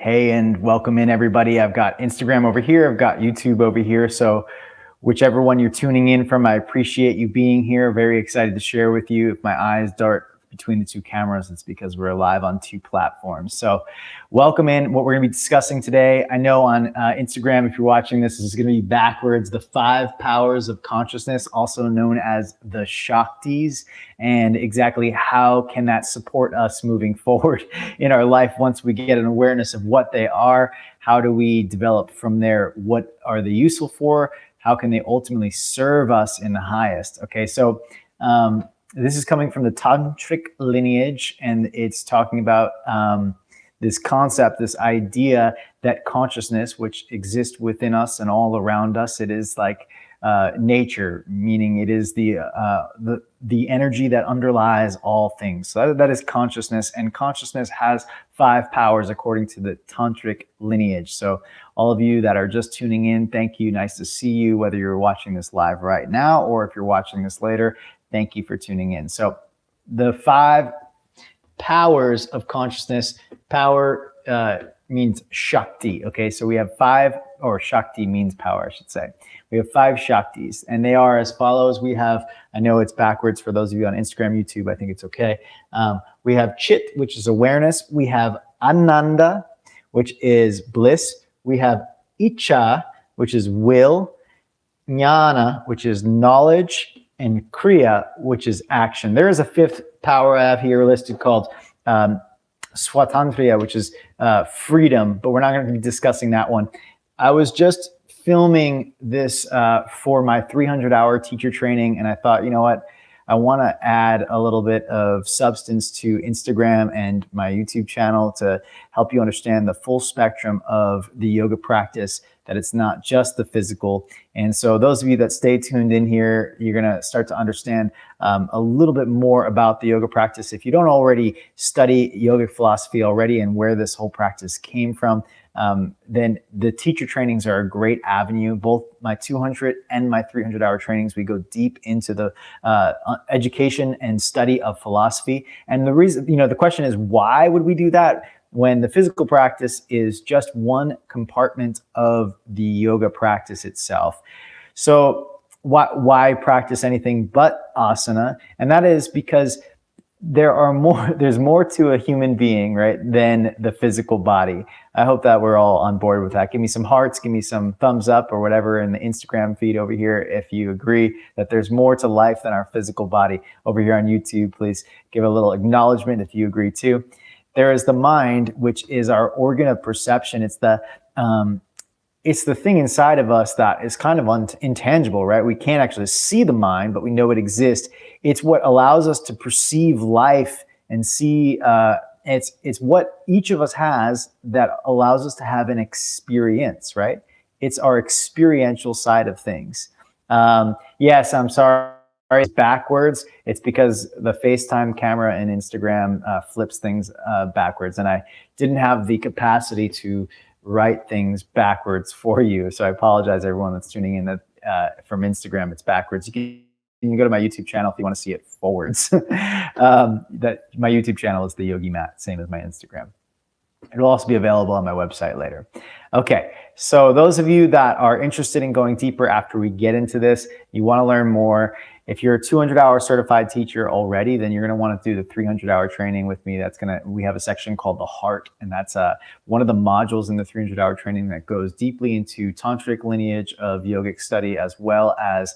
Hey, and welcome in everybody. I've got Instagram over here. I've got YouTube over here. So whichever one you're tuning in from, I appreciate you being here. Very excited to share with you. If my eyes dart between the two cameras, it's because we're live on two platforms. So welcome in. What we're going to be discussing today, I know on Instagram, if you're watching this is going to be backwards, the 5 powers of consciousness, also known as the Shaktis, and exactly how can that support us moving forward in our life once we get an awareness of what they are. How do we develop from there? What are they useful for? How can they ultimately serve us in the highest? Okay, so this is coming from the tantric lineage, and it's talking about this concept, this idea that consciousness, which exists within us and all around us, it is like nature, meaning it is the energy that underlies all things. So that is consciousness, and consciousness has 5 powers according to the tantric lineage. So all of you that are just tuning in, thank you. Nice to see you, whether you're watching this live right now or if you're watching this later. Thank you for tuning in. So the 5 powers of consciousness, power means Shakti. Okay, so we have 5, or Shakti means power, I should say. We have 5 Shaktis, and they are as follows. We have, I know it's backwards for those of you on Instagram, YouTube, I think it's okay. We have Chit, which is awareness. We have Ananda, which is bliss. We have Icha, which is will. Jnana, which is knowledge. And Kriya, which is action. There is a 5th power I have here listed called Swatantriya, which is freedom, but we're not going to be discussing that one. I was just filming this for my 300-hour teacher training, and I thought, you know what? I want to add a little bit of substance to Instagram and my YouTube channel to help you understand the full spectrum of the yoga practice, that it's not just the physical. And so those of you that stay tuned in here, you're going to start to understand a little bit more about the yoga practice. If you don't already study yogic philosophy already and where this whole practice came from, then the teacher trainings are a great avenue. Both my 200 and my 300-hour trainings, we go deep into the education and study of philosophy. And the reason, the question is, why would we do that when the physical practice is just one compartment of the yoga practice itself? So why practice anything but asana? And that is because there's more to a human being, right, than the physical body. I hope that we're all on board with that. Give me some hearts, give me some thumbs up or whatever in the Instagram feed over here if you agree that there's more to life than our physical body. Over here on YouTube, please give a little acknowledgement if you agree too. There is the mind, which is our organ of perception. It's the thing inside of us that is kind of intangible, right? We can't actually see the mind, but we know it exists. It's what allows us to perceive life and see, it's what each of us has that allows us to have an experience, right? It's our experiential side of things. Yes, I'm sorry, it's backwards. It's because the FaceTime camera and Instagram flips things backwards, and I didn't have the capacity to write things backwards for you. So I apologize, everyone that's tuning in that from Instagram, it's backwards. You can go to my YouTube channel if you want to see it forwards. That my YouTube channel is the Yogi Mat, same as my Instagram. It'll also be available on my website later. Okay, so those of you that are interested in going deeper after we get into this, you want to learn more. If you're a 200-hour certified teacher already, then you're going to want to do the 300-hour training with me. We have a section called the heart, and that's one of the modules in the 300-hour training that goes deeply into tantric lineage of yogic study, as well as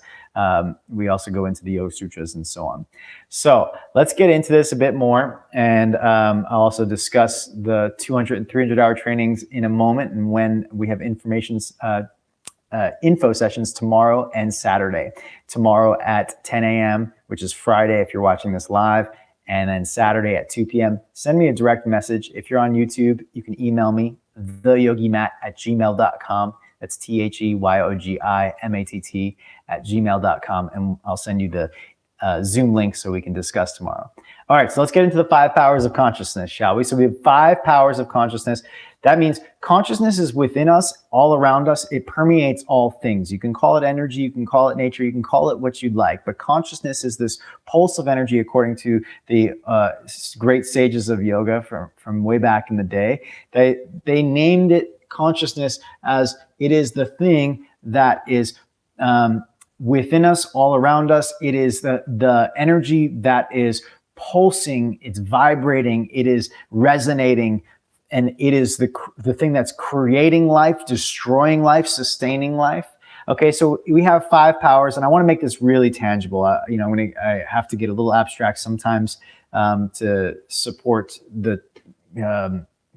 we also go into the Yoga Sutras and so on. So let's get into this a bit more, and I'll also discuss the 200 and 300-hour trainings in a moment, and when we have info sessions tomorrow and Saturday. Tomorrow at 10 a.m., which is Friday if you're watching this live, and then Saturday at 2 p.m. Send me a direct message. If you're on YouTube, you can email me, theyogimat@gmail.com. That's THEYOGIMATT@gmail.com, and I'll send you the Zoom link so we can discuss tomorrow. All right, so let's get into the 5 powers of consciousness, shall we? So we have 5 powers of consciousness. That means consciousness is within us, all around us. It permeates all things. You can call it energy, you can call it nature, you can call it what you'd like. But consciousness is this pulse of energy, according to the great sages of yoga from way back in the day. They named it consciousness as it is the thing that is within us, all around us. It is the energy that is pulsing, it's vibrating, it is resonating, and it is the thing that's creating life, destroying life, sustaining life. Okay, so we have 5 powers, and I want to make this really tangible. I have to get a little abstract sometimes to support to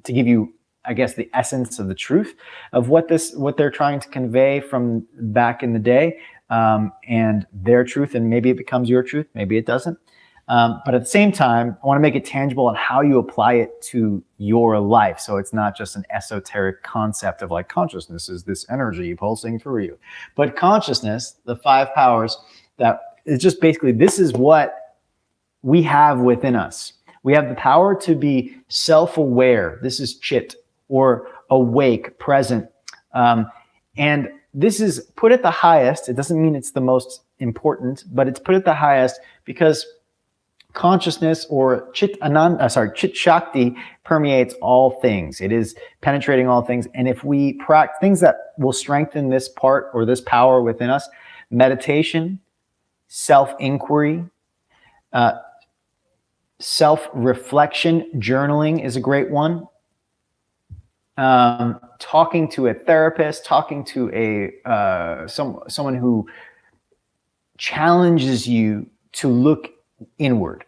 give you, I guess, the essence of the truth of what they're trying to convey from back in the day, and their truth, and maybe it becomes your truth, maybe it doesn't. But at the same time, I want to make it tangible on how you apply it to your life. So it's not just an esoteric concept of like consciousness is this energy pulsing through you. But consciousness, the 5 powers, that is just basically, this is what we have within us. We have the power to be self-aware. This is chit, or awake, present. And this is put at the highest. It doesn't mean it's the most important, but it's put at the highest because consciousness, or chit Shakti, permeates all things. It is penetrating all things. And if we practice things that will strengthen this part or this power within us, meditation, self-inquiry, self-reflection, journaling is a great one. Talking to a therapist, talking to someone who challenges you to look inward.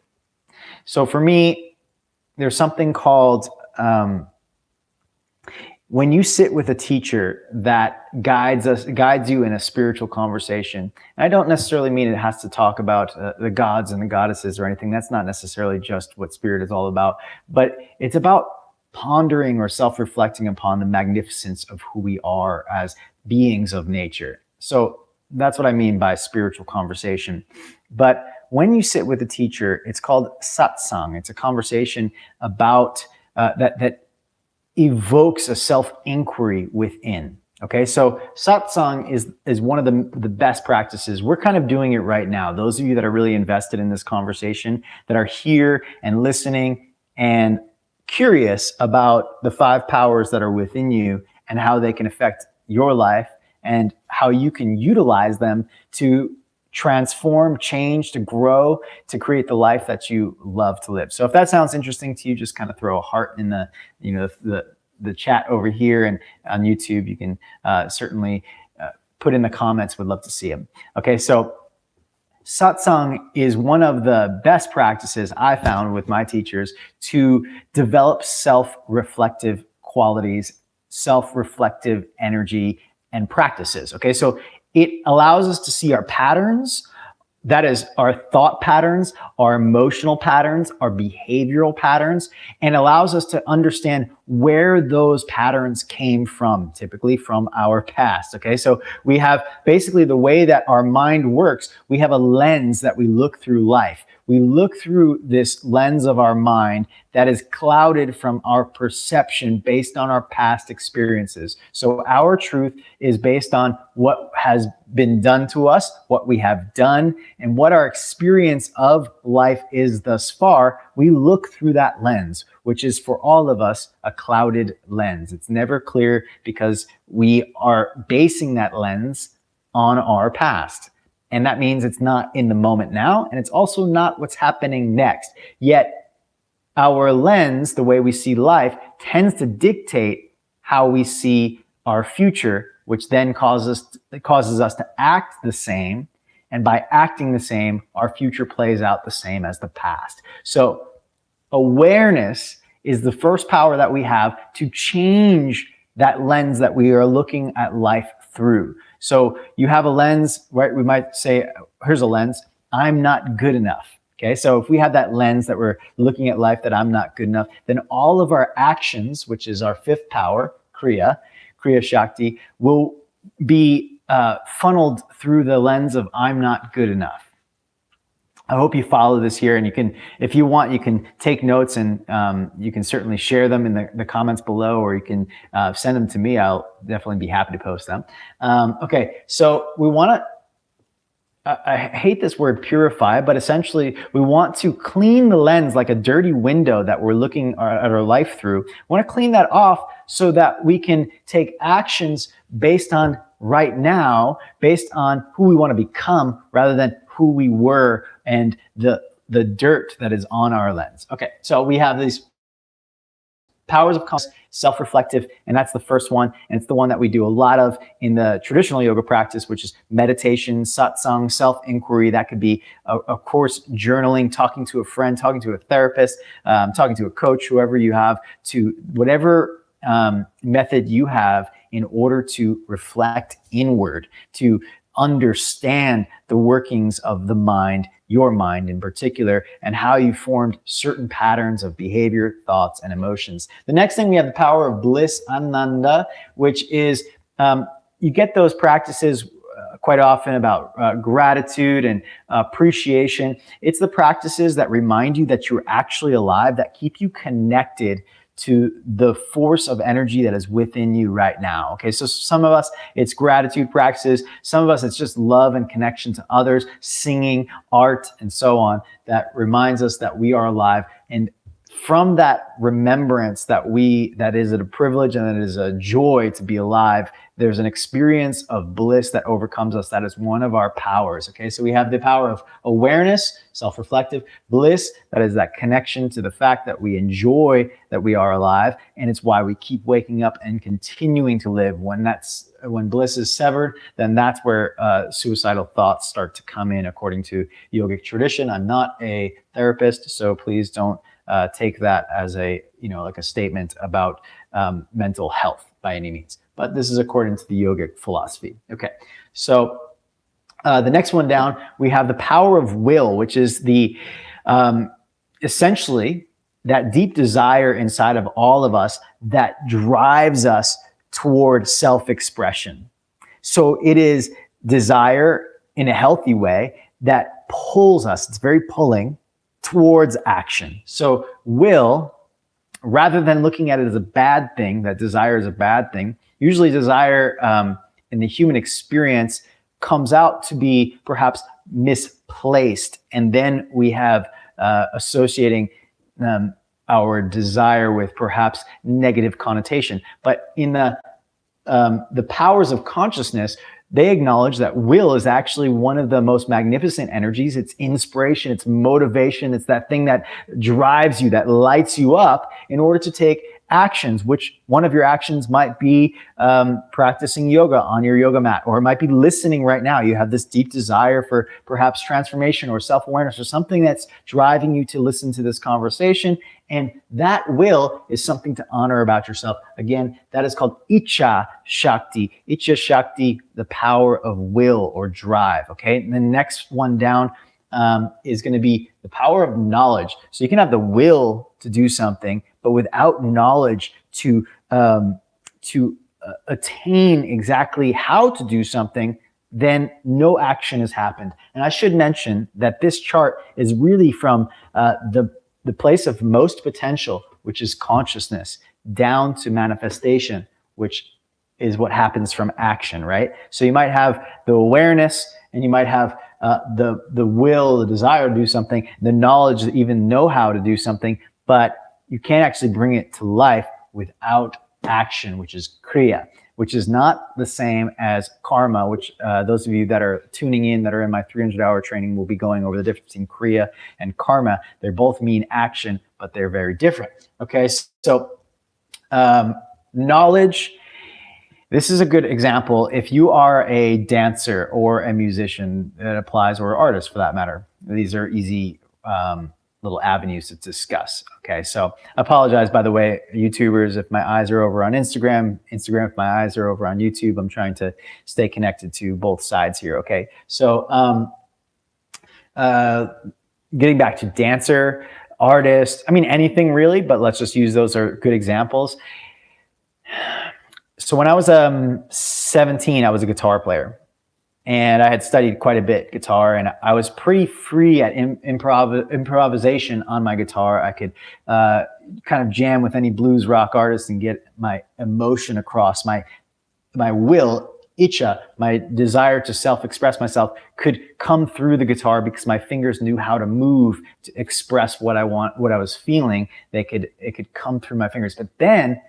So for me, there's something called when you sit with a teacher that guides you in a spiritual conversation. And I don't necessarily mean it has to talk about the gods and the goddesses or anything. That's not necessarily just what spirit is all about, but it's about pondering or self-reflecting upon the magnificence of who we are as beings of nature. So that's what I mean by spiritual conversation. But when you sit with a teacher, it's called satsang. It's a conversation about that evokes a self-inquiry within. Okay, so satsang is one of the best practices. We're kind of doing it right now. Those of you that are really invested in this conversation, that are here and listening and curious about the 5 powers that are within you and how they can affect your life and how you can utilize them to transform, change, to grow, to create the life that you love to live. So if that sounds interesting to you, just kind of throw a heart in the chat over here, and on YouTube, you can certainly put in the comments. Would love to see them. Okay, so satsang is one of the best practices I found with my teachers to develop self-reflective qualities, self-reflective energy and practices. Okay, so it allows us to see our patterns, that is our thought patterns, our emotional patterns, our behavioral patterns, and allows us to understand where those patterns came from, typically from our past. Okay, so we have basically the way that our mind works. We have a lens that we look through life. We look through this lens of our mind that is clouded from our perception based on our past experiences. So our truth is based on what has been done to us, what we have done, and what our experience of life is thus far. We look through that lens, which is for all of us a clouded lens. It's never clear because we are basing that lens on our past. And that means it's not in the moment now, and it's also not what's happening next. Yet our lens, the way we see life, tends to dictate how we see our future, which then causes us to act the same. And by acting the same, our future plays out the same as the past. So awareness is the first power that we have to change that lens that we are looking at life through. So you have a lens, right? We might say, here's a lens, I'm not good enough. Okay, so if we have that lens that we're looking at life that I'm not good enough, then all of our actions, which is our 5th power, Kriya Shakti, will be funneled through the lens of I'm not good enough. I hope you follow this here, and you can, if you want, you can take notes, and you can certainly share them in the comments below, or you can send them to me. I'll definitely be happy to post them. Okay, so we want to, I hate this word purify, but essentially we want to clean the lens like a dirty window that we're looking at our life through. We want to clean that off so that we can take actions based on right now, based on who we want to become rather than who we were and the dirt that is on our lens. Okay, so we have these powers of consciousness, self-reflective, and that's the first one, and it's the one that we do a lot of in the traditional yoga practice, which is meditation, satsang, self-inquiry. That could be, of course, journaling, talking to a friend, talking to a therapist, talking to a coach, whoever you have, to whatever method you have in order to reflect inward, to understand the workings of the mind, your mind in particular, and how you formed certain patterns of behavior, thoughts, and emotions. The next thing, we have the power of bliss, ananda, which is, you get those practices quite often about gratitude and appreciation. It's the practices that remind you that you're actually alive, that keep you connected to the force of energy that is within you right now. Okay, so some of us, it's gratitude practices. Some of us, it's just love and connection to others, singing, art, and so on, that reminds us that we are alive. And from that remembrance that is a privilege and that it is a joy to be alive, there's an experience of bliss that overcomes us. That is one of our powers. Okay, so we have the power of awareness, self-reflective, bliss, that is that connection to the fact that we enjoy that we are alive, and it's why we keep waking up and continuing to live. When bliss is severed, then that's where suicidal thoughts start to come in, according to yogic tradition. I'm not a therapist, so please don't take that as like a statement about mental health by any means. But this is according to the yogic philosophy. Okay, so the next one down, we have the power of will, which is the essentially that deep desire inside of all of us that drives us toward self-expression. So it is desire in a healthy way that pulls us, it's very pulling, towards action. So will, rather than looking at it as a bad thing, that desire is a bad thing, usually desire in the human experience comes out to be perhaps misplaced. And then we have associating our desire with perhaps negative connotation. But in the powers of consciousness, they acknowledge that will is actually one of the most magnificent energies. It's inspiration, it's motivation, it's that thing that drives you, that lights you up in order to take actions, which one of your actions might be practicing yoga on your yoga mat, or it might be listening right now. You have this deep desire for perhaps transformation or self-awareness or something that's driving you to listen to this conversation. And that will is something to honor about yourself. Again, that is called Icha Shakti. Icha Shakti, the power of will or drive. Okay, and the next one down is going to be the power of knowledge. So you can have the will to do something, but without knowledge to attain exactly how to do something, then no action has happened. And I should mention that this chart is really from the place of most potential, which is consciousness, down to manifestation, which is what happens from action, right? So you might have the awareness, and you might have the will, the desire to do something, the knowledge to even know how to do something, but you can't actually bring it to life without action, which is kriya, which is not the same as karma, which those of you that are tuning in, that are in my 300-hour training, will be going over the difference between kriya and karma. They both mean action, but they're very different. Okay, so knowledge. This is a good example. If you are a dancer or a musician, it applies, or an artist for that matter. These are easy little avenues to discuss. Okay, so I apologize, by the way, YouTubers, if my eyes are over on Instagram, if my eyes are over on YouTube. I'm trying to stay connected to both sides here. Okay, so getting back to dancer, artist, I mean, anything really, but let's just use those are good examples. So when I was 17, I was a guitar player. and I had studied quite a bit guitar, and I was pretty free at improvisation on my guitar. I could kind of jam with any blues rock artist and get my emotion across. My will, icha, my desire to self-express myself, could come through the guitar because my fingers knew how to move to express what I was feeling. It could come through my fingers. But then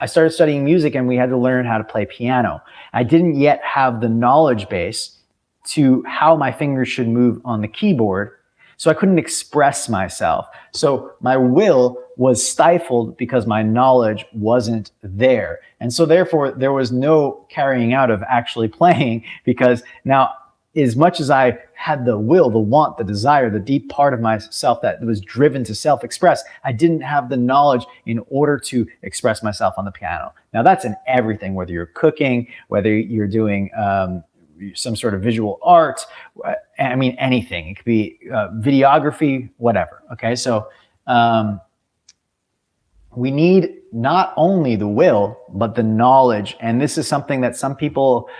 I started studying music, and we had to learn how to play piano. I didn't yet have the knowledge base to how my fingers should move on the keyboard, so I couldn't express myself. So my will was stifled because my knowledge wasn't there. And so therefore, there was no carrying out of actually playing, because now, as much as I had the will, the want, the desire, the deep part of myself that was driven to self-express, I didn't have the knowledge in order to express myself on the piano. Now that's in everything, whether you're cooking, whether you're doing some sort of visual art, I mean, anything. It could be videography, whatever, okay? So we need not only the will, but the knowledge. And this is something that some people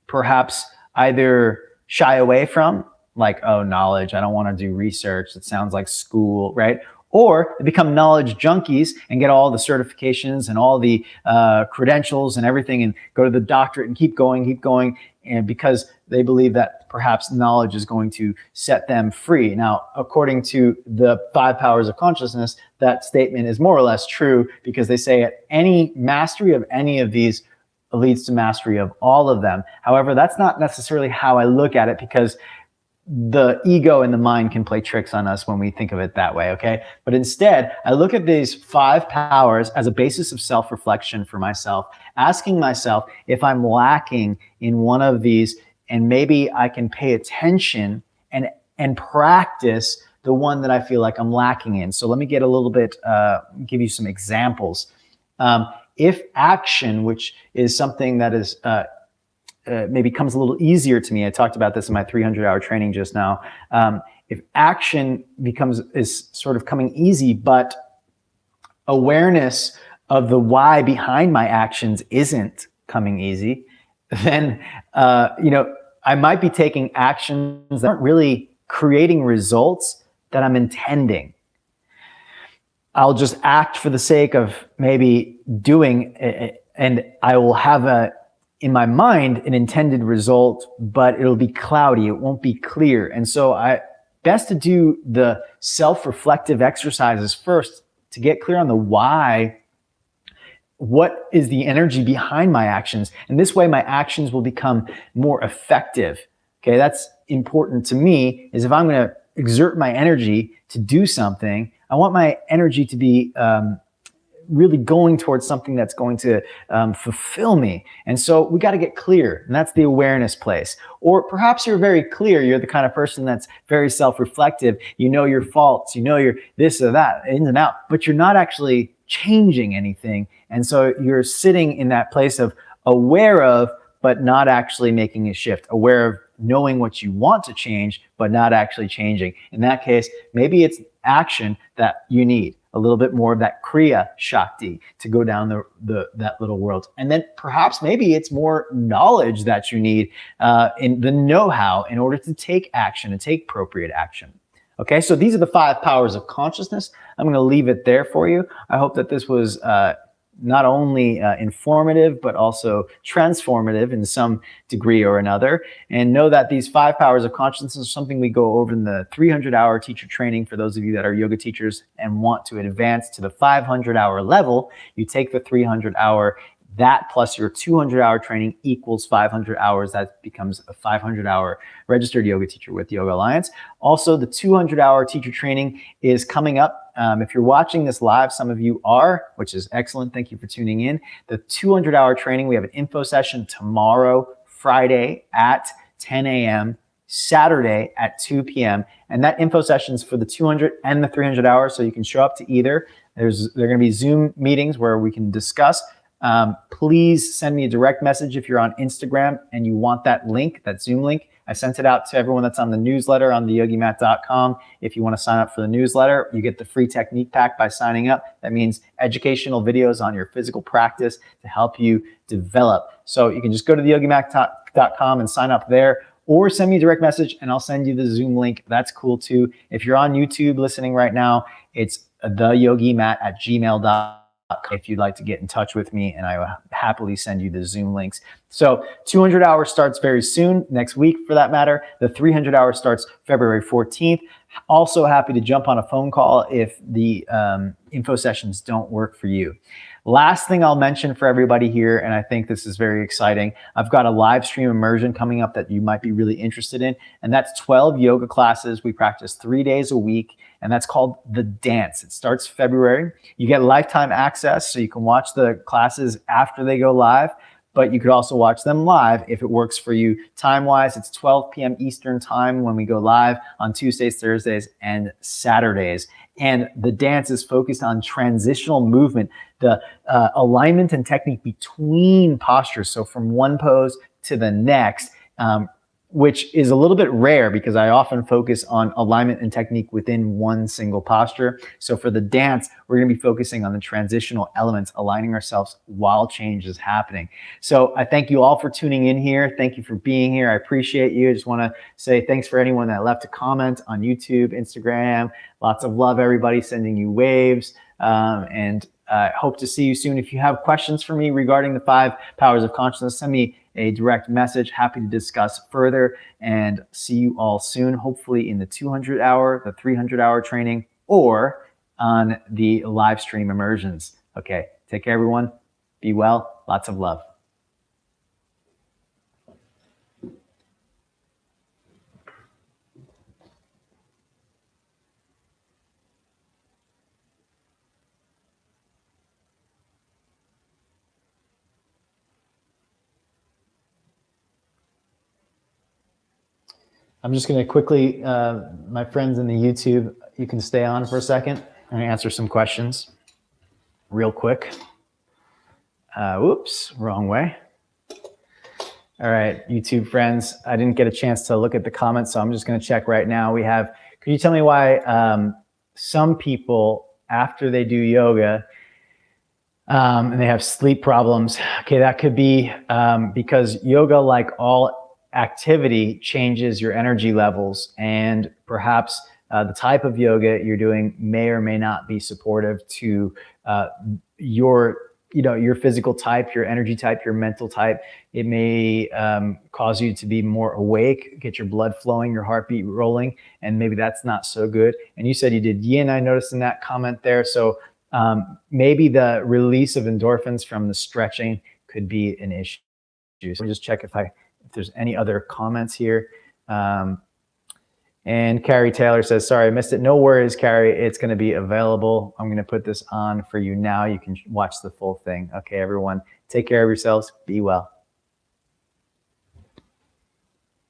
perhaps either shy away from, like, oh, knowledge, I don't want to do research, it sounds like school, right? Or they become knowledge junkies and get all the certifications and all the credentials and everything, and go to the doctorate and keep going, and because they believe that perhaps knowledge is going to set them free. Now, according to the 5 powers of consciousness, that statement is more or less true, because they say at any mastery of any of these leads to mastery of all of them. However, that's not necessarily how I look at it, because the ego and the mind can play tricks on us when we think of it that way, okay? But instead, I look at these 5 powers as a basis of self-reflection for myself, asking myself if I'm lacking in one of these, and maybe I can pay attention and practice the one that I feel like I'm lacking in. So let me get a little bit, give you some examples. If action, which is something that is maybe comes a little easier to me, I talked about this in my 300-hour training just now. If action is sort of coming easy, but awareness of the why behind my actions isn't coming easy, then I might be taking actions that aren't really creating results that I'm intending. I'll just act for the sake of maybe doing it, and I will have in my mind an intended result, but it'll be cloudy. It won't be clear. And so best to do the self-reflective exercises first to get clear on the why. What is the energy behind my actions? And this way my actions will become more effective. Okay, that's important to me, is if I'm going to exert my energy to do something, I want my energy to be really going towards something that's going to fulfill me. And so we got to get clear, and that's the awareness place. Or perhaps you're very clear. You're the kind of person that's very self-reflective. You know your faults. You know your this or that, in and out, but you're not actually changing anything. And so you're sitting in that place of aware of, but not actually making a shift. Aware of knowing what you want to change, but not actually changing. In that case, maybe it's action that you need. A little bit more of that Kriya Shakti to go down that little world. And then perhaps maybe it's more knowledge that you need, in the know-how in order to take action and take appropriate action. Okay, so these are the 5 powers of consciousness. I'm going to leave it there for you. I hope that this was not only informative, but also transformative in some degree or another. And know that these 5 powers of consciousness are something we go over in the 300-hour teacher training. For those of you that are yoga teachers and want to advance to the 500-hour level, you take the 300-hour. That plus your 200-hour training equals 500 hours. That becomes a 500-hour registered yoga teacher with Yoga Alliance. Also, the 200-hour teacher training is coming up. If you're watching this live, some of you are, which is excellent. Thank you for tuning in. The 200-hour training, we have an info session tomorrow, Friday at 10 a.m., Saturday at 2 p.m. And that info session is for the 200 and the 300 hours, so you can show up to either. There are going to be Zoom meetings where we can discuss. Please send me a direct message if you're on Instagram and you want that link, that Zoom link. I sent it out to everyone that's on the newsletter on theyogimat.com. If you want to sign up for the newsletter, you get the free technique pack by signing up. That means educational videos on your physical practice to help you develop. So you can just go to theyogimat.com yogic.com and sign up there, or send me a direct message and I'll send you the Zoom link. That's cool too. If you're on YouTube listening right now, it's theyogimatt@gmail.com if you'd like to get in touch with me, and I will happily send you the Zoom links. So 200 hours starts very soon, next week for that matter. The 300 hours starts February 14th. Also happy to jump on a phone call if the info sessions don't work for you. Last thing I'll mention for everybody here, and I think this is very exciting, I've got a live stream immersion coming up that you might be really interested in, and that's 12 yoga classes. We practice 3 days a week, and that's called The Dance. It starts February. You get lifetime access, so you can watch the classes after they go live, but you could also watch them live if it works for you. Time-wise, it's 12 p.m. Eastern time when we go live on Tuesdays, Thursdays, and Saturdays. And The Dance is focused on transitional movement, the alignment and technique between postures. So from one pose to the next, which is a little bit rare because I often focus on alignment and technique within one single posture. So for The Dance, we're going to be focusing on the transitional elements, aligning ourselves while change is happening. So I thank you all for tuning in here. Thank you for being here. I appreciate you. I just want to say thanks for anyone that left a comment on YouTube, Instagram. Lots of love, everybody. Sending you waves. And hope to see you soon. If you have questions for me regarding the 5 powers of consciousness, send me a direct message. Happy to discuss further, and see you all soon, hopefully in the 200 hour, the 300 hour training, or on the live stream immersions. Okay, take care, everyone. Be well. Lots of love. I'm just going to quickly, my friends in the YouTube, you can stay on for a second and answer some questions real quick. Whoops, wrong way. All right, YouTube friends, I didn't get a chance to look at the comments, so I'm just going to check right now. We have, could you tell me why some people, after they do yoga, and they have sleep problems? Okay, that could be because yoga, like all activity, changes your energy levels, and perhaps the type of yoga you're doing may or may not be supportive to your physical type, your energy type, your mental type. It may cause you to be more awake, get your blood flowing, your heartbeat rolling, and maybe that's not so good. And you said you did yin, I noticed in that comment there. So maybe the release of endorphins from the stretching could be an issue. So let me just check if there's any other comments here. And Carrie Taylor says, sorry, I missed it. No worries, Carrie. It's going to be available. I'm going to put this on for you now. You can watch the full thing. Okay, everyone, take care of yourselves. Be well.